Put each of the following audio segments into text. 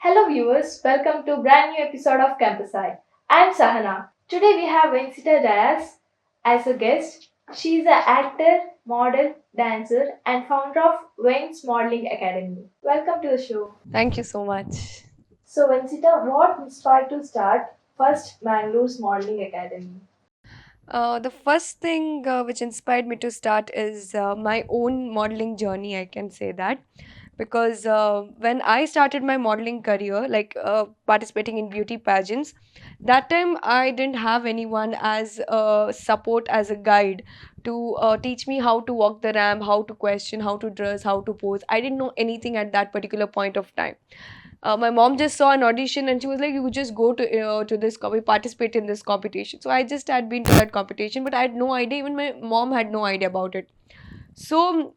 Hello viewers, welcome to a brand new episode of Campus Eye. I'm Sahana. Today we have Vincita Diaz as a guest. She is an actor, model, dancer and founder of Wayne's Modeling Academy. Welcome to the show. Thank you so much. So Vincita, what inspired to start first Mangalore's Modeling Academy? The first thing which inspired me to start is my own modeling journey, I can say that. Because when I started my modeling career, like participating in beauty pageants, that time I didn't have anyone as a support, as a guide to teach me how to walk the ramp, how to question, how to dress, how to pose. I didn't know anything at that particular point of time. My mom just saw an audition and she was like, "You just go to this participate in this competition." So I just had been to that competition, but I had no idea. Even my mom had no idea about it. So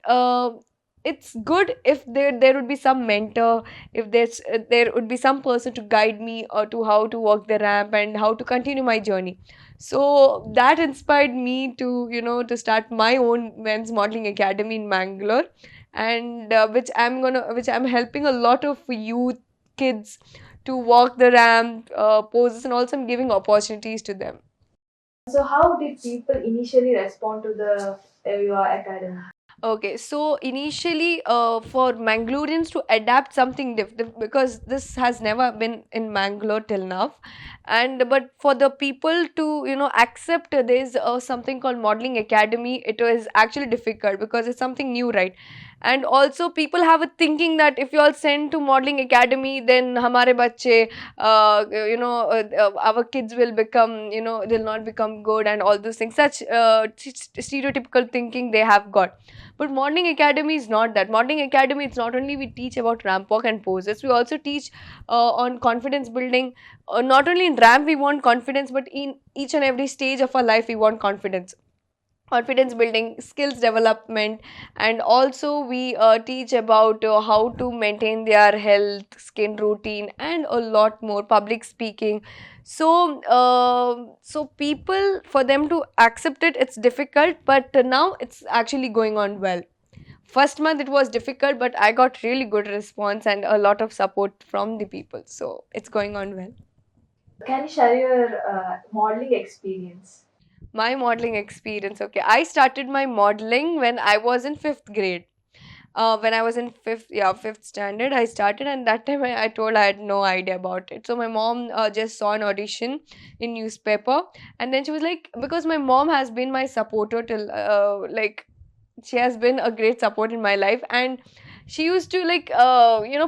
it's good if there would be some mentor, if there would be some person to guide me to how to walk the ramp and how to continue my journey. So that inspired me to to start my own men's modeling academy in Mangalore, and which I'm helping a lot of youth kids to walk the ramp poses, and also I'm giving opportunities to them. So how did people initially respond to the your academy? Okay, so initially, for Mangaloreans to adapt something different, because this has never been in Mangalore till now, and but for the people to accept there's something called modeling academy, it was actually difficult because it's something new, right? And also people have a thinking that if you all send to modeling academy, then hamare bacche, our kids will become, they'll not become good and all those things. Such stereotypical thinking they have got. But Modeling Academy is not that. Modeling Academy, it's not only we teach about ramp walk and poses, we also teach on confidence building. Not only in ramp we want confidence, but in each and every stage of our life we want confidence. Confidence building, skills development, and also we teach about how to maintain their health, skin routine, and a lot more, public speaking. So people, for them to accept it, it's difficult, but now it's actually going on well. First month it was difficult, but I got really good response and a lot of support from the people, so it's going on well. Can you share your modeling experience? My modeling experience, okay, I started my modeling when I was in fifth grade. When I was in fifth standard, I started, and that time I told I had no idea about it. So my mom just saw an audition in newspaper, and then she was like, because my mom has been my supporter till like she has been a great support in my life, and she used to like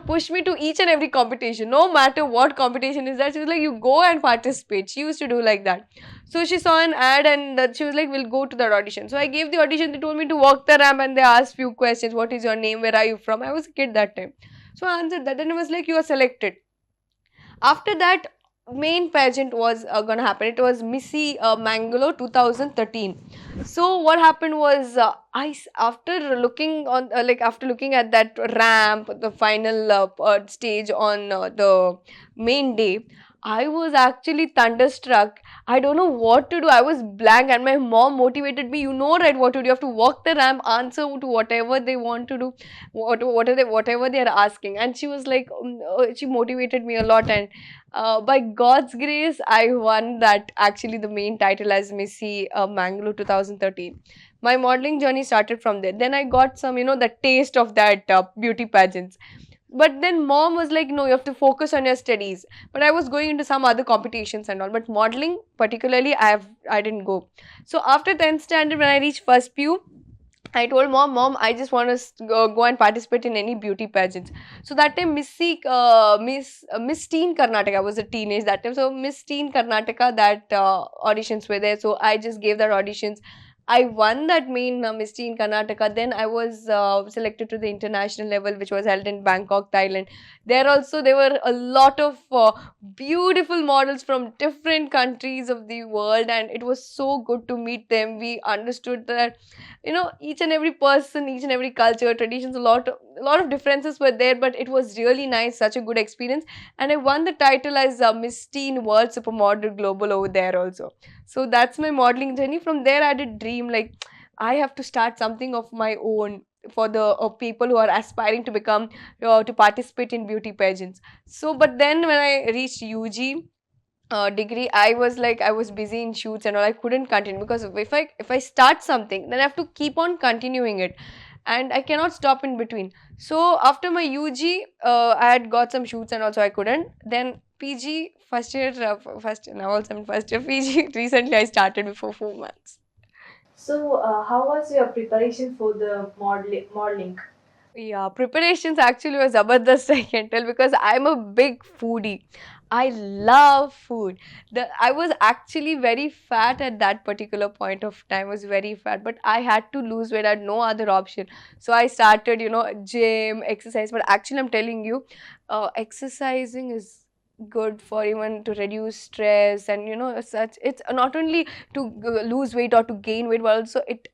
push me to each and every competition, no matter what competition is that. She was like, you go and participate. She used to do like that. So she saw an ad, and she was like, we'll go to that audition. So I gave the audition. They told me to walk the ramp, and they asked few questions. What is your name? Where are you from? I was a kid that time. So I answered that, and it was like, you are selected. After that, main pageant was gonna happen. It was Missy Mangalore 2013. So what happened was, after looking on after looking at that ramp, the final stage on the main day, I was actually thunderstruck. I don't know what to do. I was blank, and my mom motivated me. You know, right? What to do? You have to walk the ramp, answer to whatever they want to do, whatever they are asking. And she was like, she motivated me a lot, and by God's grace, I won that, actually the main title as Missy Mangalore 2013. My modeling journey started from there. Then I got some, the taste of that beauty pageants. But then mom was like, no, you have to focus on your studies. But I was going into some other competitions and all. But modeling, particularly, I didn't go. So after 10th standard, when I reached first PU, I told mom, I just want to go and participate in any beauty pageants. So that time, Miss Teen Karnataka was a teenage that time. So Miss Teen Karnataka, that auditions were there. So I just gave that auditions. I won that main Miss Teen Karnataka. Then I was selected to the international level, which was held in Bangkok, Thailand. There also there were a lot of beautiful models from different countries of the world, and it was so good to meet them. We understood that each and every person, each and every culture, traditions, a lot of differences were there, but it was really nice, such a good experience. And I won the title as Miss Teen World Supermodel Global over there also. So that's my modeling journey. From there I did dream, like, I have to start something of my own. for the people who are aspiring to become to participate in beauty pageants. So but then when I reached UG degree, I was like, I was busy in shoots and all, I couldn't continue, because if I start something, then I have to keep on continuing it, and I cannot stop in between. So after my UG, I had got some shoots and also I couldn't. Then PG first year, first now also I'm in first year PG. Recently I started before 4 months. So, how was your preparation for the modeling? Yeah, preparations actually was zabardast, I can tell, because I'm a big foodie. I love food. I was actually very fat at that particular point of time. I was very fat, but I had to lose weight. I had no other option. So I started, gym, exercise. But actually, I'm telling you, exercising is good for even to reduce stress, and such. It's not only to lose weight or to gain weight, but also it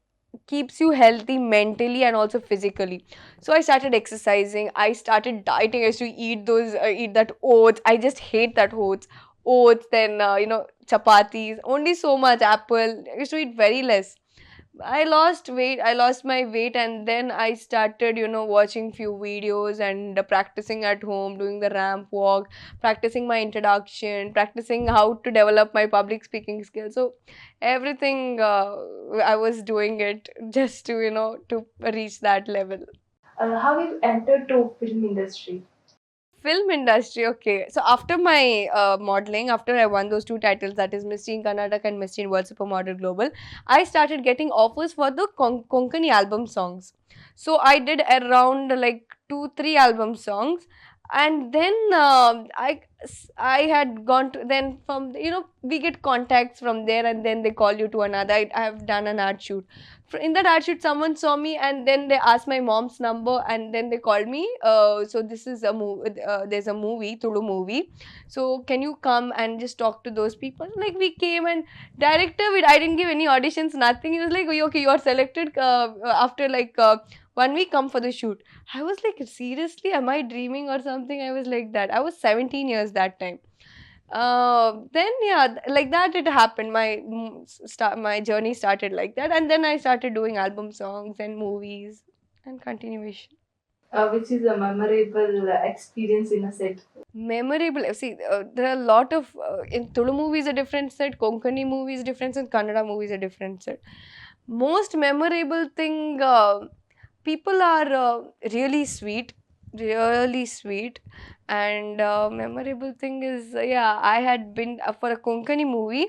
keeps you healthy mentally and also physically. So I started exercising, I started dieting. I used to eat that oats. I just hate that oats. Then chapatis, only so much. Apple, I used to eat very less. I lost weight. I lost my weight, and then I started, watching few videos and practicing at home, doing the ramp walk, practicing my introduction, practicing how to develop my public speaking skills. So everything, I was doing it just to, to reach that level. How you entered to film industry? Film industry, okay. So after my modeling, after I won those two titles, that is Miss Teen Karnataka and Miss Teen World Supermodel Global, I started getting offers for the Konkani album songs. So I did around like 2 3 album songs, and then I had gone to, then from we get contacts from there, and then they call you to another. I have done an ad shoot. In that ad shoot, someone saw me, and then they asked my mom's number, and then they called me. So this is a movie. There's a movie, Tulu movie. So can you come and just talk to those people? Like we came, and director, I didn't give any auditions, nothing. He was like, okay, you are selected after like 1 week. Come for the shoot. I was like, seriously, am I dreaming or something? I was like that. I was 17 years that time. Then yeah, like that it happened. My journey started like that, and then I started doing album songs and movies and continuation. Which is a memorable experience in a set? Memorable. See, there are a lot of in Tulu movies a different set, Konkani movies different set, Kannada movies a different set. Most memorable thing, people are really sweet, really sweet. And memorable thing is, yeah, I had been for a Konkani movie.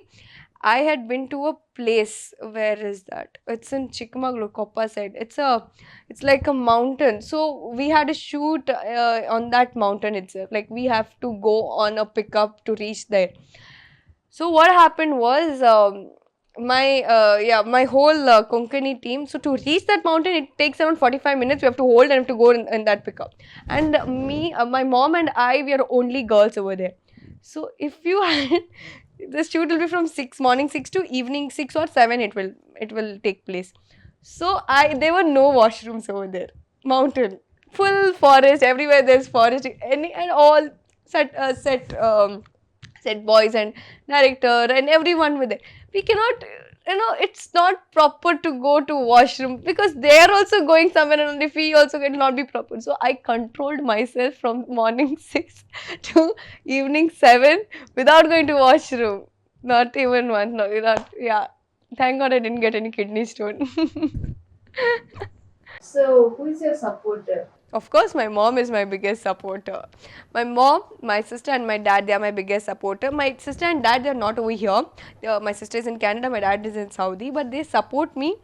I had been to a place. Where is that? It's in Chikmagalur, Koppa side. It's like a mountain. So we had a shoot on that mountain itself. Like we have to go on a pickup to reach there. So what happened was, my whole Konkani team. So to reach that mountain, it takes around 45 minutes. We have to hold and have to go in that pickup. And me, my mom and I, we are only girls over there. So if you had the shoot will be from morning 6 to evening 6 or 7. It will take place. So there were no washrooms over there. Mountain, full forest everywhere. There's forest, and all set boys and director and everyone with it. We cannot, it's not proper to go to washroom, because they are also going somewhere, and if we also it not be proper. So I controlled myself from morning 6 to evening 7 without going to washroom. Not even once. No, not, yeah. Thank God I didn't get any kidney stone. So, who is your supporter? Of course, my mom is my biggest supporter. My mom, my sister, and my dad, they are my biggest supporter. My sister and dad, they are not over here. My sister is in Canada, my dad is in Saudi, but they support me.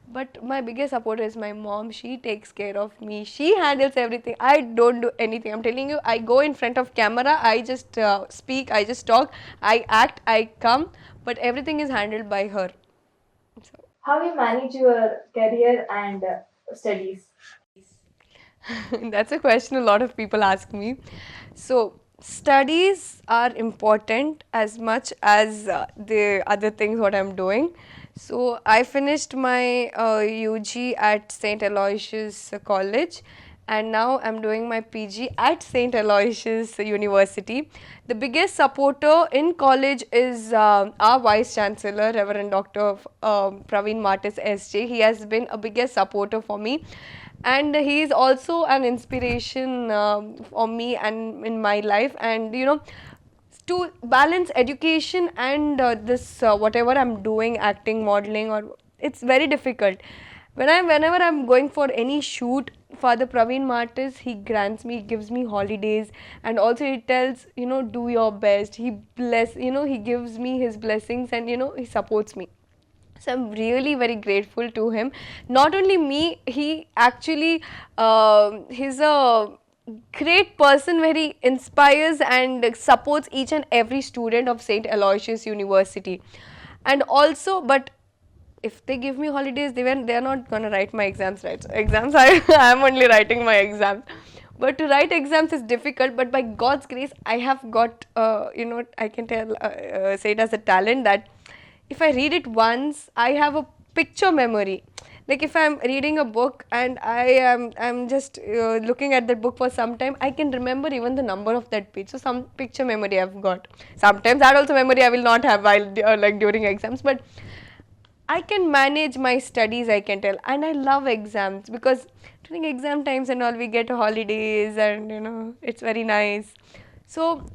But my biggest supporter is my mom. She takes care of me. She handles everything. I don't do anything. I'm telling you, I go in front of camera, I just speak, I just talk, I act, I come, but everything is handled by her. So. How you manage your career and studies? That's a question a lot of people ask me. So, studies are important as much as the other things what I'm doing. So, I finished my UG at St. Aloysius College, and now I'm doing my PG at St. Aloysius University. The biggest supporter in college is our Vice Chancellor, Reverend Dr. Praveen Martis SJ. He has been a biggest supporter for me. and he is also an inspiration for me and in my life. And to balance education and this whatever I'm doing, acting, modeling, or it's very difficult. Whenever I'm going for any shoot, Father Praveen Martis, he grants me, gives me holidays, and also he tells, do your best. He bless, he gives me his blessings, and he supports me. So I'm really very grateful to him. Not only me, he actually he's a great person where he inspires and supports each and every student of St. Aloysius University. And also, but if they give me holidays, they're not gonna write my exams, right? So exams, I'm only writing my exams. But to write exams is difficult. But by God's grace, I have got, I can say it as a talent that if I read it once, I have a picture memory. Like if I'm reading a book and I'm just looking at that book for some time, I can remember even the number of that page. So some picture memory I've got. Sometimes that also memory I will not have while like during exams, but I can manage my studies, I can tell. And I love exams because during exam times and all, we get holidays and it's very nice. So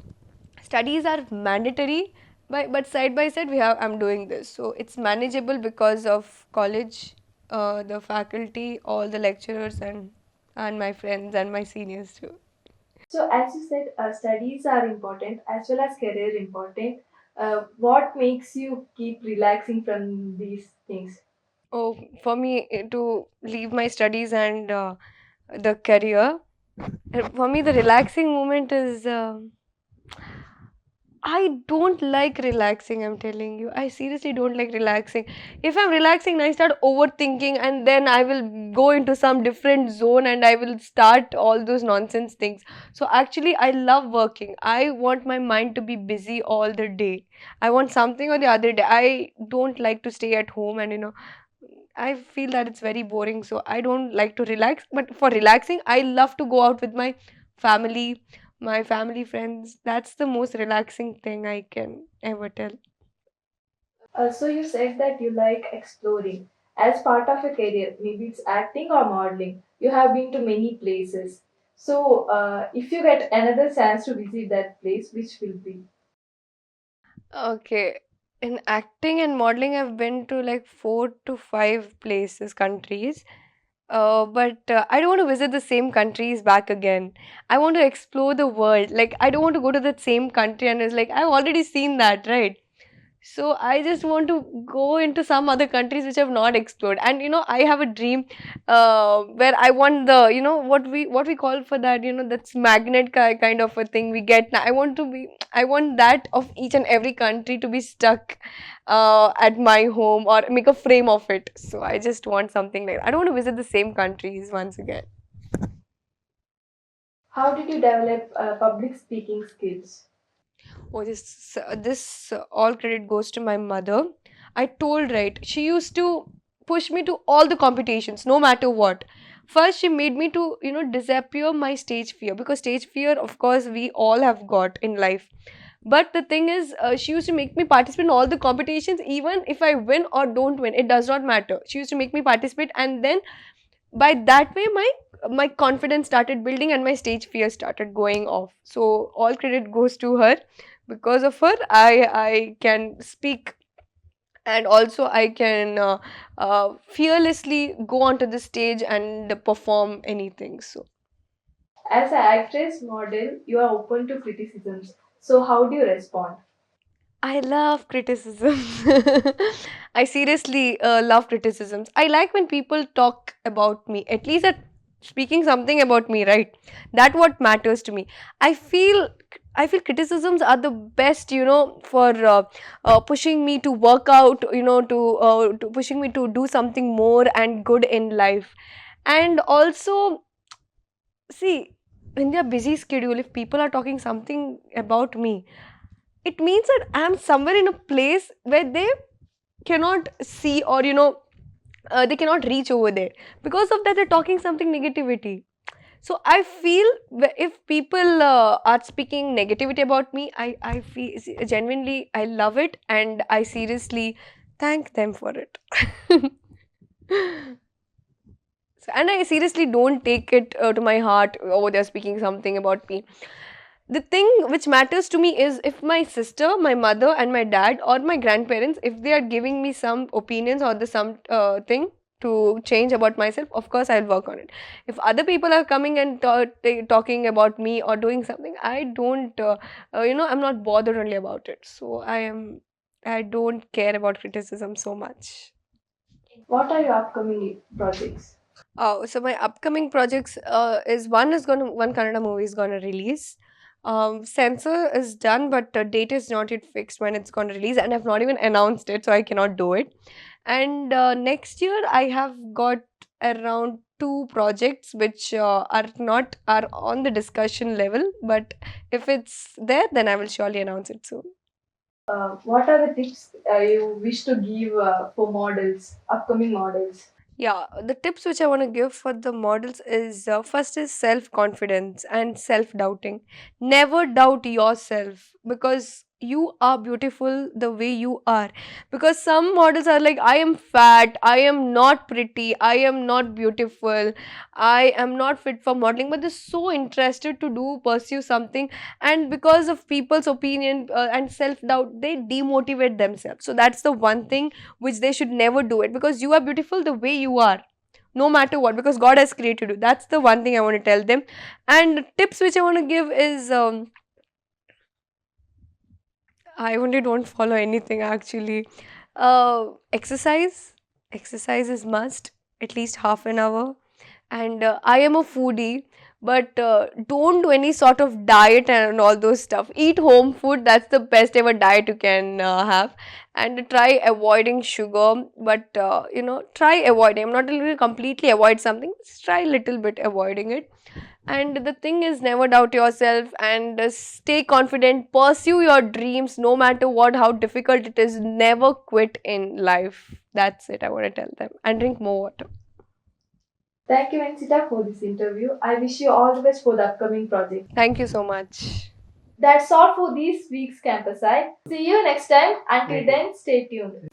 studies are mandatory, but side by side I'm doing this. So it's manageable because of college, the faculty, all the lecturers, and my friends and my seniors too. So, as you said, studies are important as well as career important. What makes you keep relaxing from these things? Oh, for me to leave my studies and the career, for me the relaxing moment is. I don't like relaxing, I'm telling you. I seriously don't like relaxing. If I'm relaxing, I start overthinking and then I will go into some different zone and I will start all those nonsense things. So actually, I love working. I want my mind to be busy all the day. I want something or the other day. I don't like to stay at home and I feel that it's very boring. So I don't like to relax. But for relaxing, I love to go out with family, my family friends. That's the most relaxing thing I can ever tell. So, you said that you like exploring as part of a career. Maybe it's acting or modeling. You have been to many places. So, if you get another chance to visit that place, which will be? Okay. In acting and modeling, I've been to like 4 to 5 places, countries. But I don't want to visit the same countries back again. I want to explore the world. Like, I don't want to go to that same country and it's like, I've already seen that, right? So I just want to go into some other countries which I've not explored. And I have a dream where I want the, what we call for that, that's magnet kind of a thing we get. Now I want that of each and every country to be stuck at my home or make a frame of it. So I just want something like that. I don't want to visit the same countries once again. How did you develop public speaking skills? Oh, this all credit goes to my mother. I told, right, she used to push me to all the competitions, no matter what. First, she made me to disappear my stage fear, because stage fear, of course, we all have got in life. But the thing is, she used to make me participate in all the competitions, even if I win or don't win. It does not matter. She used to make me participate, and then by that way, my confidence started building and my stage fear started going off. So all credit goes to her. Because of her, I can speak, and also I can fearlessly go onto the stage and perform anything. So As an actress model, you are open to criticisms. So, how do you respond? I love criticism. I seriously love criticisms. I like when people talk about me, at least at speaking something about me, right? That what matters to me. I feel I feel criticisms are the best, for pushing me to work out, to pushing me to do something more and good in life. And also, see, in their busy schedule, if people are talking something about me, it means that I'm somewhere in a place where they cannot see, or they cannot reach over there. Because of that, they're talking something negativity. So I feel if people are speaking negativity about me, I feel genuinely I love it, and I seriously thank them for it. And I seriously don't take it to my heart. Oh, they're speaking something about me. The thing which matters to me is if my sister, my mother, and my dad or my grandparents, if they are giving me some opinions or the some thing to change about myself, of course I'll work on it. If other people are coming and talking about me or doing something, I don't, I'm not bothered only about it. So I don't care about criticism so much. What are your upcoming projects? Oh, so my upcoming projects one Kannada movie is gonna release. Censor is done, but the date is not yet fixed when it's gonna release, and I've not even announced it, so I cannot do it. And next year I have got around two projects which are on the discussion level, but if it's there, then I will surely announce it soon. What are the tips you wish to give for models, upcoming models? Yeah, the tips which I want to give for the models is first is self confidence and self doubting. Never doubt yourself because you are beautiful the way you are. Because some models are like, I am fat, I am not pretty, I am not beautiful, I am not fit for modeling, but they're so interested to pursue something, and because of people's opinion and self doubt, they demotivate themselves. So that's the one thing which they should never do it, because you are beautiful the way you are, no matter what, because God has created you. That's the one thing I want to tell them. And tips which I want to give is I only don't follow anything actually. Exercise is must, at least half an hour. And I am a foodie, but don't do any sort of diet and all those stuff. Eat home food, that's the best ever diet you can have. And try avoiding sugar, but try avoiding. I'm not going to completely avoid something, just try a little bit avoiding it. And the thing is, never doubt yourself and stay confident. Pursue your dreams no matter what, how difficult it is. Never quit in life. That's it, I want to tell them. And drink more water. Thank you, Venkita, for this interview. I wish you all the best for the upcoming project. Thank you so much. That's all for this week's Campus Eye. See you next time. Until then, stay tuned.